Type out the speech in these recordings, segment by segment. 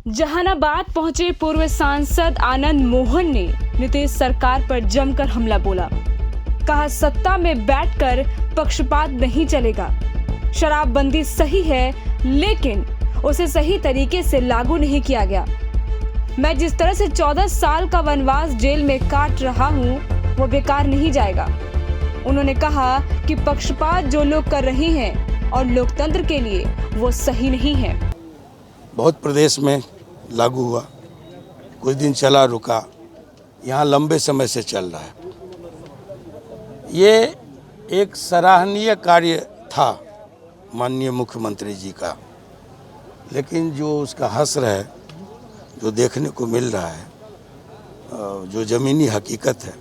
जहानाबाद पहुंचे पूर्व सांसद आनंद मोहन ने नीतीश सरकार पर जमकर हमला बोला। कहा, सत्ता में बैठकर पक्षपात नहीं चलेगा। शराबबंदी सही है, लेकिन उसे सही तरीके से लागू नहीं किया गया। मैं जिस तरह से 14 साल का वनवास जेल में काट रहा हूं, वो बेकार नहीं जाएगा। उन्होंने कहा कि पक्षपात जो लोग कर रहे हैं और लोकतंत्र के लिए वो सही नहीं है। बहुत प्रदेश में लागू हुआ, कुछ दिन चला रुका, यहाँ लंबे समय से चल रहा है। ये एक सराहनीय कार्य था माननीय मुख्यमंत्री जी का, लेकिन जो उसका हश्र है, जो देखने को मिल रहा है, जो ज़मीनी हकीकत है,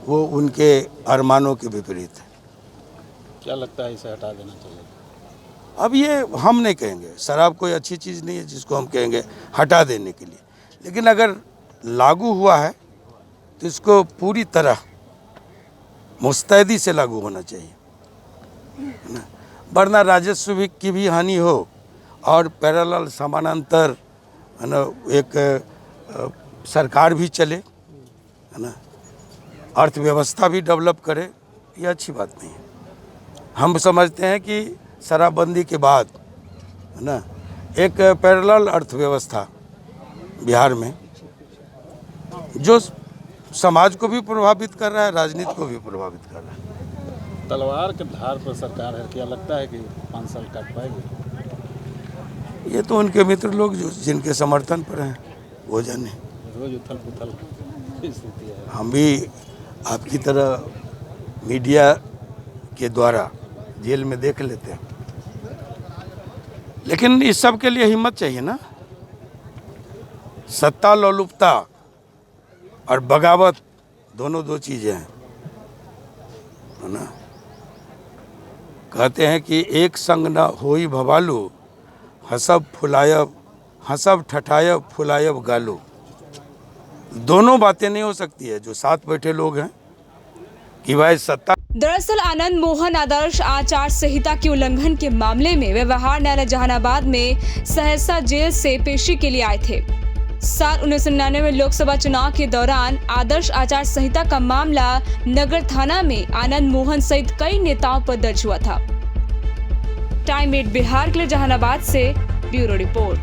वो उनके अरमानों के विपरीत है। क्या लगता है इसे हटा देना चाहिए? अब ये हम नहीं कहेंगे, शराब कोई अच्छी चीज़ नहीं है जिसको हम कहेंगे हटा देने के लिए, लेकिन अगर लागू हुआ है तो इसको पूरी तरह मुस्तैदी से लागू होना चाहिए, है ना? वरना राजस्व की भी हानि हो और पैरेलल समानांतर, है ना, एक सरकार भी चले, है ना, अर्थव्यवस्था भी डेवलप करे, ये अच्छी बात नहीं है। हम समझते हैं कि शराबबंदी के बाद, है ना, एक पैरेलल अर्थव्यवस्था बिहार में जो समाज को भी प्रभावित कर रहा है, राजनीति को भी प्रभावित कर रहा है। तलवार के धार पर सरकार है, क्या लगता है कि 5 साल काट पाएगी? ये तो उनके मित्र लोग जो जिनके समर्थन पर हैं वो जाने। रोज उथल पुथल स्थिति है। हम भी आपकी तरह मीडिया के द्वारा जेल में देख लेते हैं, लेकिन इस सब के लिए हिम्मत चाहिए ना। सत्ता लोलुपता और बगावत दोनों दो चीज़ें हैं, है ना। कहते हैं कि एक संग न होई भवालू, हसब फुलायब, हसब ठठायब फुलायब गालू। दोनों बातें नहीं हो सकती है जो साथ बैठे लोग हैं कि भाई सत्ता। दरअसल आनंद मोहन आदर्श आचार संहिता के उल्लंघन के मामले में व्यवहार न्यायालय जहानाबाद में सहरसा जेल से पेशी के लिए आए थे। साल 1999 लोकसभा चुनाव के दौरान आदर्श आचार संहिता का मामला नगर थाना में आनंद मोहन सहित कई नेताओं पर दर्ज हुआ था। टाइम 8 बिहार के लिए जहानाबाद से ब्यूरो रिपोर्ट।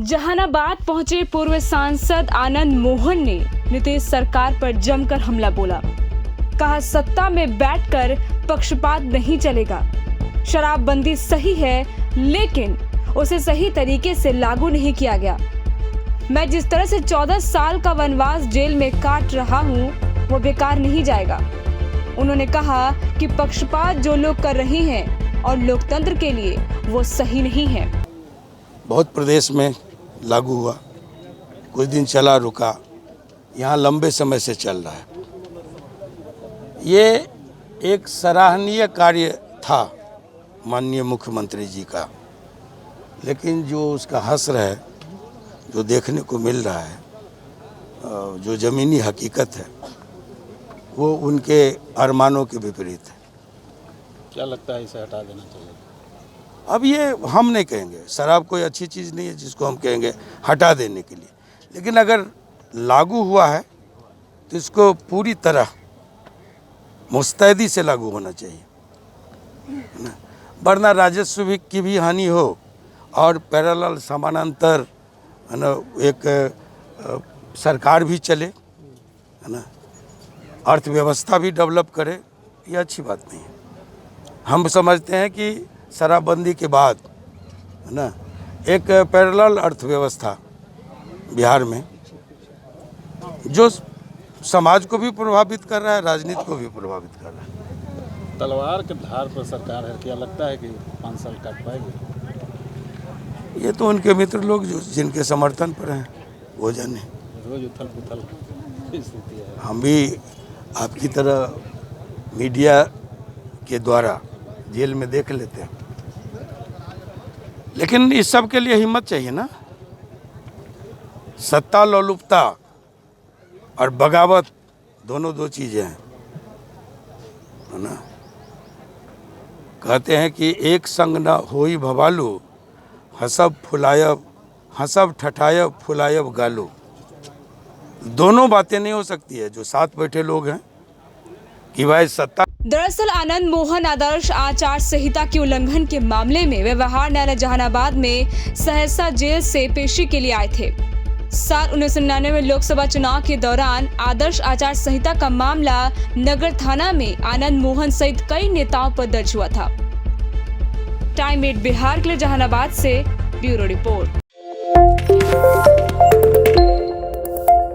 जहानाबाद पहुंचे पूर्व सांसद आनंद मोहन ने नीतीश सरकार पर जमकर हमला बोला। कहा, सत्ता में बैठकर पक्षपात नहीं चलेगा। शराबबंदी सही है, लेकिन उसे सही तरीके से लागू नहीं किया गया। मैं जिस तरह से 14 साल का वनवास जेल में काट रहा हूं, वो बेकार नहीं जाएगा। उन्होंने कहा कि पक्षपात जो लोग कर रहे हैं और लोकतंत्र के लिए वो सही नहीं है। बहुत प्रदेश में लागू हुआ, कुछ दिन चला रुका, यहाँ लंबे समय से चल रहा है। ये एक सराहनीय कार्य था माननीय मुख्यमंत्री जी का, लेकिन जो उसका हश्र है, जो देखने को मिल रहा है, जो ज़मीनी हकीकत है, वो उनके अरमानों के विपरीत है। क्या लगता है इसे हटा देना चाहिए? अब ये हम नहीं कहेंगे, शराब कोई अच्छी चीज़ नहीं है जिसको हम कहेंगे हटा देने के लिए, लेकिन अगर लागू हुआ है तो इसको पूरी तरह मुस्तैदी से लागू होना चाहिए, है ना। वरना राजस्व की भी हानि हो और पैरेलल समानांतर, है ना, एक सरकार भी चले, है ना, अर्थव्यवस्था भी डेवलप करे, ये अच्छी बात नहीं है। हम समझते हैं कि शराबबंदी के बाद, है ना, एक पैरेलल अर्थव्यवस्था बिहार में जो समाज को भी प्रभावित कर रहा है, राजनीति को भी प्रभावित कर रहा है। तलवार के धार पर सरकार है, क्या लगता है कि 5 साल काट पाएगी? ये तो उनके मित्र लोग जो जिनके समर्थन पर हैं वो जाने। रोज उथल पुथल स्थिति है। हम भी आपकी तरह मीडिया के द्वारा जेल में देख लेते हैं, लेकिन इस सब के लिए हिम्मत चाहिए ना। सत्ता लोलुपता और बगावत दोनों दो चीज़ें हैं, है ना। कहते हैं कि एक संग न होई भवालू, हसब फुलायब, हसब ठठायब फुलायब गालू। दोनों बातें नहीं हो सकती है जो साथ बैठे लोग हैं कि भाई सत्ता। दरअसल आनंद मोहन आदर्श आचार संहिता के उल्लंघन के मामले में व्यवहार न्यायालय जहानाबाद में सहरसा जेल से पेशी के लिए आए थे। साल 1999 लोकसभा चुनाव के दौरान आदर्श आचार संहिता का मामला नगर थाना में आनंद मोहन सहित कई नेताओं पर दर्ज हुआ था। टाइम 8 बिहार के लिए जहानाबाद से ब्यूरो रिपोर्ट।